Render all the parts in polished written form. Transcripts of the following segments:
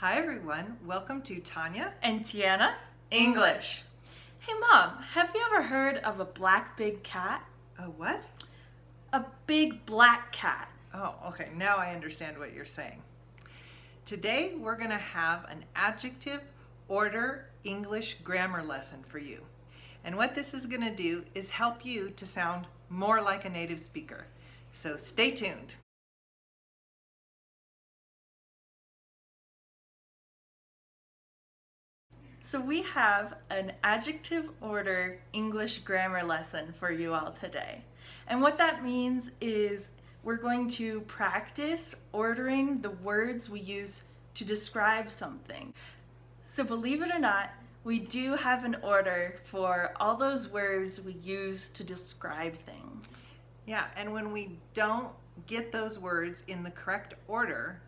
Hi everyone, welcome to Tanya And Tiana, English. Hey Mom, have you ever heard of a black big cat? A what? A big black cat. Oh, okay, now I understand what you're saying. Today we're going to have an adjective order English grammar lesson for you. And what this is going to do is help you to sound more like a native speaker. So stay tuned. So we have an adjective order English grammar lesson for you all today. And what that means is we're going to practice ordering the words we use to describe something. So believe it or not, we do have an order for all those words we use to describe things. Yeah, and when we don't get those words in the correct order,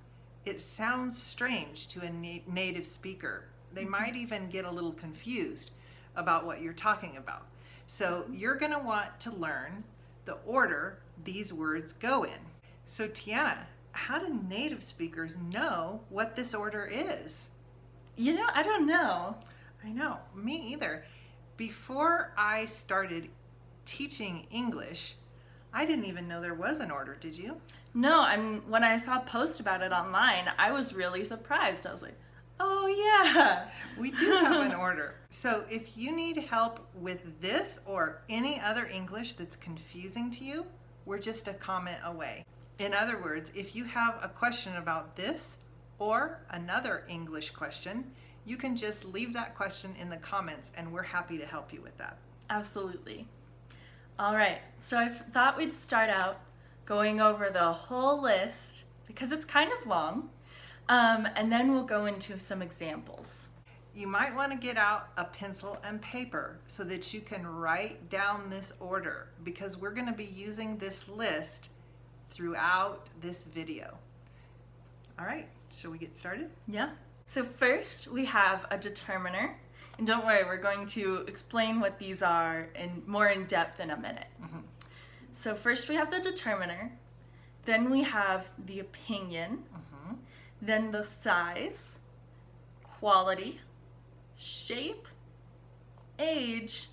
it sounds strange to a native speaker. They might even get a little confused about what you're talking about. So you're going to want to learn the order these words go in. So Tiana, how do native speakers know what this order is? You know, I don't know. I know, me either. Before I started teaching English, I didn't even know there was an order, did you? No, and when I saw a post about it online, I was really surprised. I was like, oh yeah. We do have an order. So if you need help with this or any other English that's confusing to you, we're just a comment away. In other words, if you have a question about this or another English question, you can just leave that question in the comments and we're happy to help you with that. Absolutely. All right, so I thought we'd start out going over the whole list because it's kind of long. And then we'll go into some examples. You might want to get out a pencil and paper so that you can write down this order because we're going to be using this list throughout this video. All right, shall we get started? Yeah. So first we have a determiner. And don't worry, we're going to explain what these are more in depth in a minute. Mm-hmm. So first we have the determiner, then we have the opinion, then the size, quality, shape, age,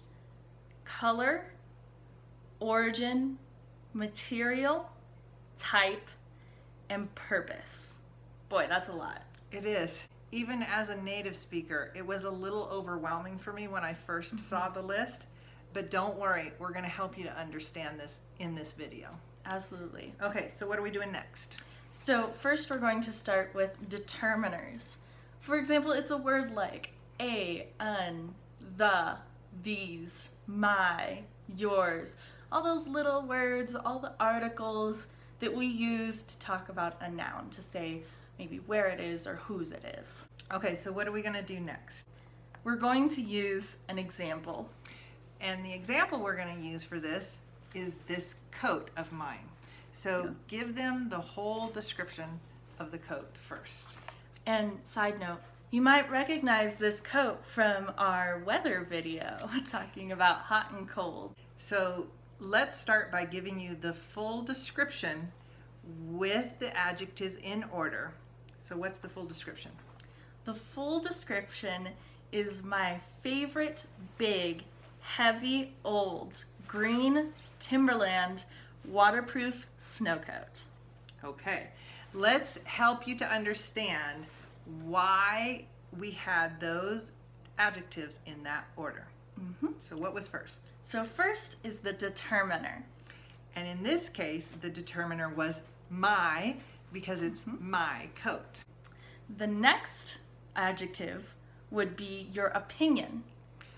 color, origin, material, type, and purpose. Boy, that's a lot. It is. Even as a native speaker, it was a little overwhelming for me when I first saw the list, but don't worry, we're going to help you to understand this in this video. Absolutely. Okay, so what are we doing next? So first we're going to start with determiners. For example, it's a word like a, an, the, these, my, yours. All those little words, all the articles that we use to talk about a noun, to say maybe where it is or whose it is. Okay, so what are we going to do next? We're going to use an example. And the example we're going to use for this is this coat of mine. So give them the whole description of the coat first. And side note, you might recognize this coat from our weather video talking about hot and cold. So let's start by giving you the full description with the adjectives in order. So what's the full description? The full description is my favorite big, heavy, old, green Timberland waterproof snow coat. Okay, let's help you to understand why we had those adjectives in that order. So what was first? So first is the determiner. And in this case, the determiner was my, because it's my coat. The next adjective would be your opinion.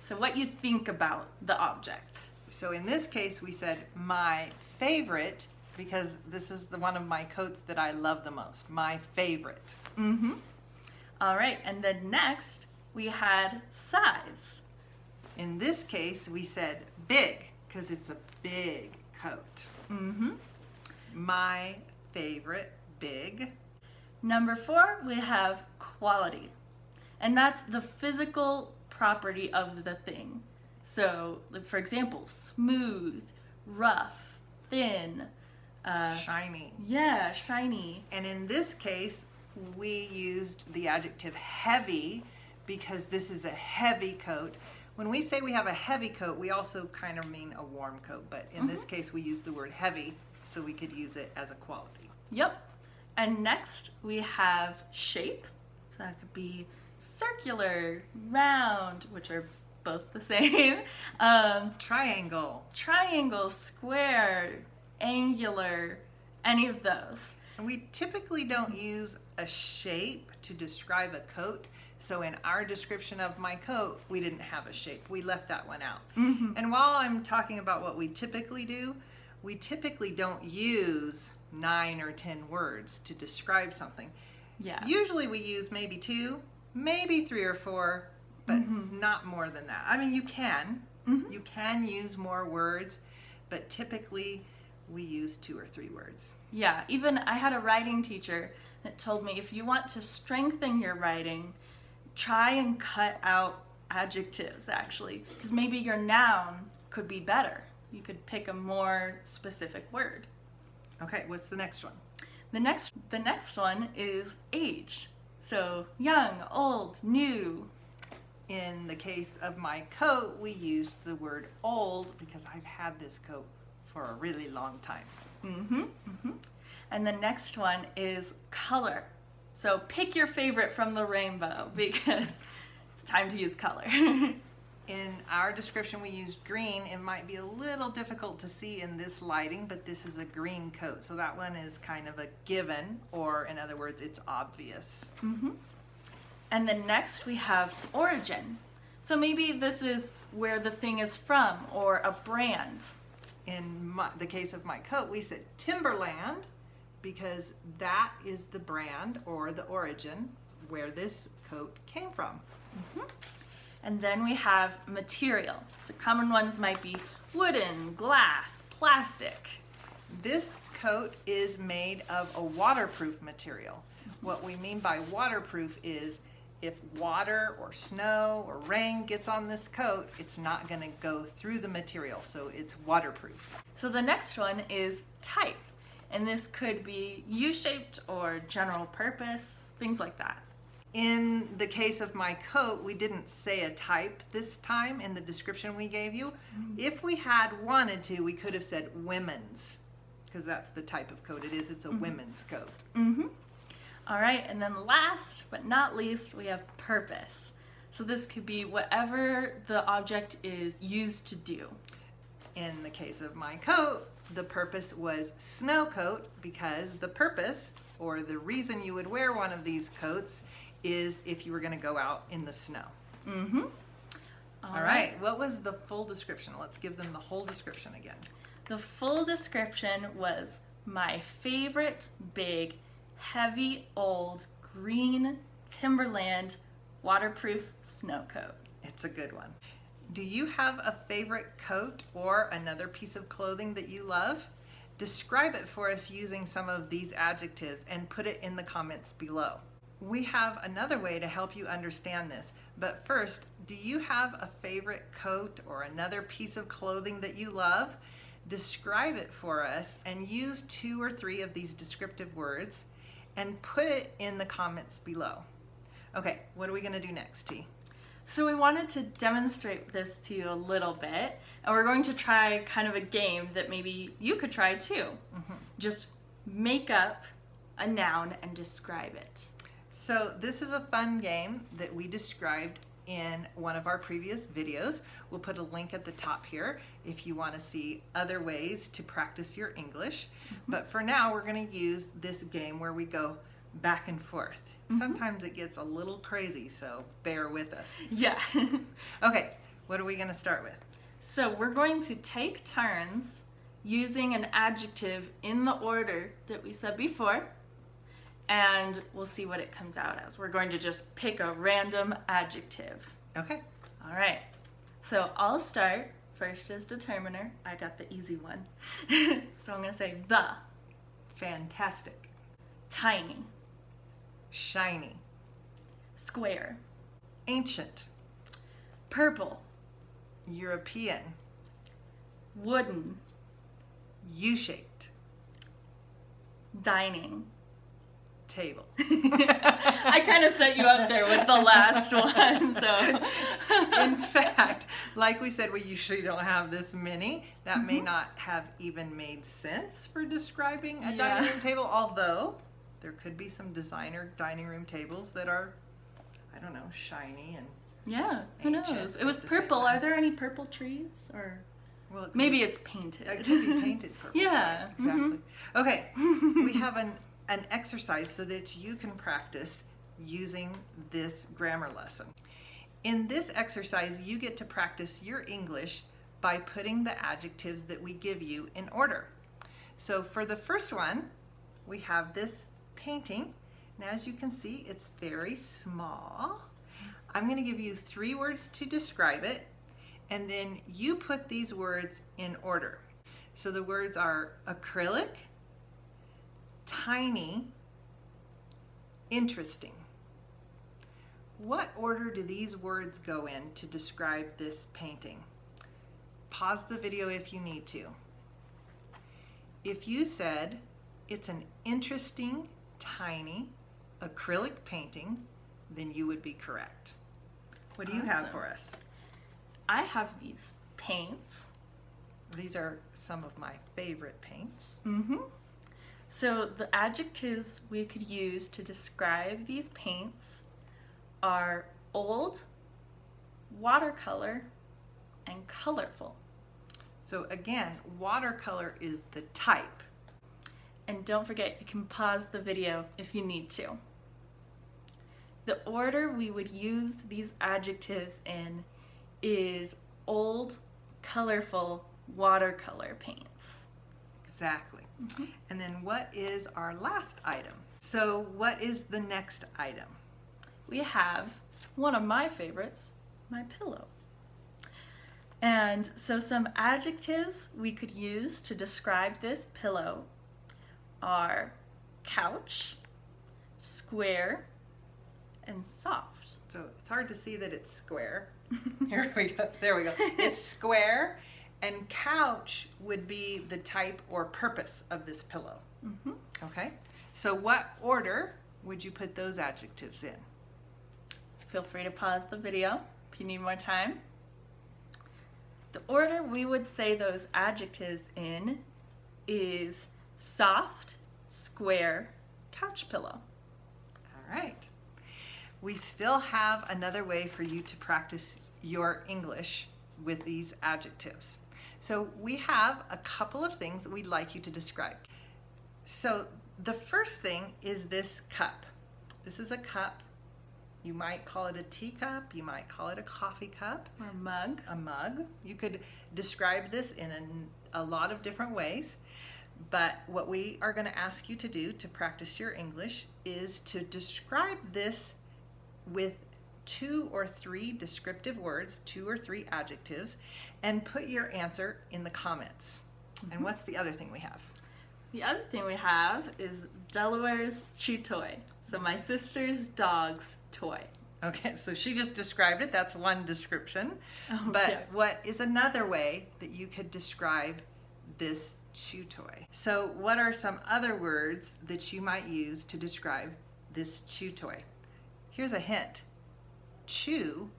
So what you think about the object. So in this case, we said my favorite, because this is one of my coats that I love the most, my favorite. All right, and then next we had size. In this case, we said big, because it's a big coat. My favorite, big. Number 4, we have quality. And that's the physical property of the thing. So, for example, smooth, rough, thin, shiny. Yeah, shiny. And in this case, we used the adjective heavy because this is a heavy coat. When we say we have a heavy coat, we also kind of mean a warm coat, but in this case we use the word heavy so we could use it as a quality. Yep. And next we have shape. So that could be circular, round, which are both the same. Triangle. Triangle, square, angular, any of those. And we typically don't use a shape to describe a coat. So in our description of my coat, we didn't have a shape. We left that one out. And while I'm talking about what we typically do, we typically don't use 9 or 10 words to describe something. Yeah. Usually we use maybe 2, maybe 3 or 4, but not more than that. I mean, you can. You can use more words, but typically we use 2 or 3 words. Yeah, even I had a writing teacher that told me if you want to strengthen your writing, try and cut out adjectives actually, because maybe your noun could be better. You could pick a more specific word. Okay, what's the next one? The next one is age. So young, old, new. In the case of my coat, we used the word old because I've had this coat for a really long time. And the next one is color. So pick your favorite from the rainbow because it's time to use color. In our description, we used green. It might be a little difficult to see in this lighting, but this is a green coat. So that one is kind of a given, or in other words, it's obvious. And then next we have origin. So maybe this is where the thing is from or a brand. In the case of my coat, we said Timberland because that is the brand or the origin where this coat came from. And then we have material. So common ones might be wooden, glass, plastic. This coat is made of a waterproof material. What we mean by waterproof is if water or snow or rain gets on this coat, it's not going to go through the material, so it's waterproof. So the next one is type. And this could be U-shaped or general purpose, things like that. In the case of my coat, we didn't say a type this time in the description we gave you. If we had wanted to, we could have said women's, because that's the type of coat it is. It's a women's coat. All right, and then last but not least, we have purpose. So this could be whatever the object is used to do. In the case of my coat, the purpose was snow coat because the purpose or the reason you would wear one of these coats is if you were going to go out in the snow. All right, what was the full description? Let's give them the whole description again. The full description was my favorite big, heavy, old, green Timberland waterproof snow coat. It's a good one. Do you have a favorite coat or another piece of clothing that you love? Describe it for us using some of these adjectives and put it in the comments below. We have another way to help you understand this, but first, do you have a favorite coat or another piece of clothing that you love? Describe it for us and use 2 or 3 of these descriptive words and put it in the comments below. Okay, what are we going to do next, T? So we wanted to demonstrate this to you a little bit, and we're going to try kind of a game that maybe you could try too. Just make up a noun and describe it. So this is a fun game that we described in one of our previous videos. We'll put a link at the top here if you want to see other ways to practice your English. But for now, we're going to use this game where we go back and forth. Sometimes it gets a little crazy, so bear with us. Yeah. Okay, what are we going to start with? So we're going to take turns using an adjective in the order that we said before, and we'll see what it comes out as. We're going to just pick a random adjective. Okay. All right. So I'll start. First is determiner. I got the easy one. So I'm going to say the. Fantastic. Tiny. Shiny. Square. Ancient. Purple. European. Wooden. U-shaped. Dining. table. I kind of set you up there with the last one. So, In fact, like we said, we usually don't have this many. That may Mm-hmm. not have even made sense for describing a Yeah. dining room table, although there could be some designer dining room tables that are, I don't know, shiny and, yeah, who Ancient knows? It was at the same purple. time. Are there any purple trees? Or well, it could maybe be, it's painted. it could be painted purple. Yeah, right, exactly. Okay, we have an exercise so that you can practice using this grammar lesson. In this exercise, you get to practice your English by putting the adjectives that we give you in order. So for the first one, we have this painting. Now, as you can see, it's very small. I'm going to give you 3 words to describe it, and then you put these words in order. So the words are acrylic, tiny, interesting. What order do these words go in to describe this painting? Pause the video if you need to. If you said it's an interesting, tiny, acrylic painting, then you would be correct. What do you have Awesome. for us? I have these paints. These are some of my favorite paints. Mm-hmm. So the adjectives we could use to describe these paints are old, watercolor, and colorful. So again, watercolor is the type. And don't forget, you can pause the video if you need to. The order we would use these adjectives in is old, colorful, watercolor paints. Exactly. And then what is our last item? So what is the next item? We have one of my favorites, my pillow. And so some adjectives we could use to describe this pillow are couch, square, and soft. So it's hard to see that it's square. Here we go. There we go. It's square, and couch would be the type or purpose of this pillow. Mm-hmm. Okay? So what order would you put those adjectives in? Feel free to pause the video if you need more time. The order we would say those adjectives in is soft, square, couch pillow. All right. We still have another way for you to practice your English with these adjectives. So we have a couple of things we'd like you to describe. So the first thing is this cup. This is a cup. You might call it a teacup. You might call it a coffee cup. Or mug. A mug. You could describe this in a lot of different ways. But what we are going to ask you to do to practice your English is to describe this with 2 or 3 descriptive words, 2 or 3 adjectives, and put your answer in the comments. And what's the other thing we have? The other thing we have is Delaware's chew toy. So my sister's dog's toy. Okay, so she just described it. That's one description. Oh, But yeah. what is another way that you could describe this chew toy? So what are some other words that you might use to describe this chew toy? Here's a hint. Chew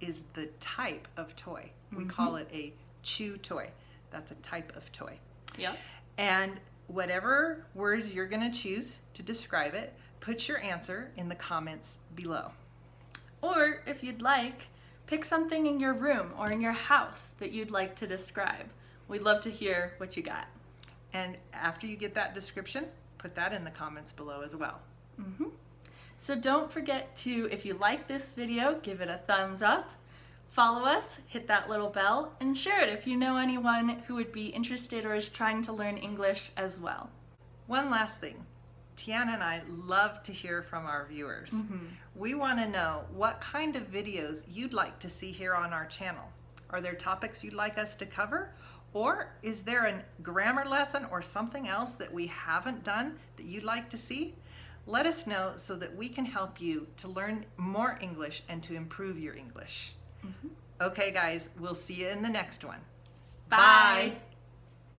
is the type of toy. We call it a chew toy. That's a type of toy. Yep. And whatever words you're going to choose to describe it, put your answer in the comments below. Or if you'd like, pick something in your room or in your house that you'd like to describe. We'd love to hear what you got. And after you get that description, put that in the comments below as well. Mm-hmm. So don't forget to, if you like this video, give it a thumbs up, follow us, hit that little bell, and share it if you know anyone who would be interested or is trying to learn English as well. One last thing. Tiana and I love to hear from our viewers. We want to know what kind of videos you'd like to see here on our channel. Are there topics you'd like us to cover? Or is there a grammar lesson or something else that we haven't done that you'd like to see? Let us know so that we can help you to learn more English and to improve your English. Okay, guys, we'll see you in the next one. Bye.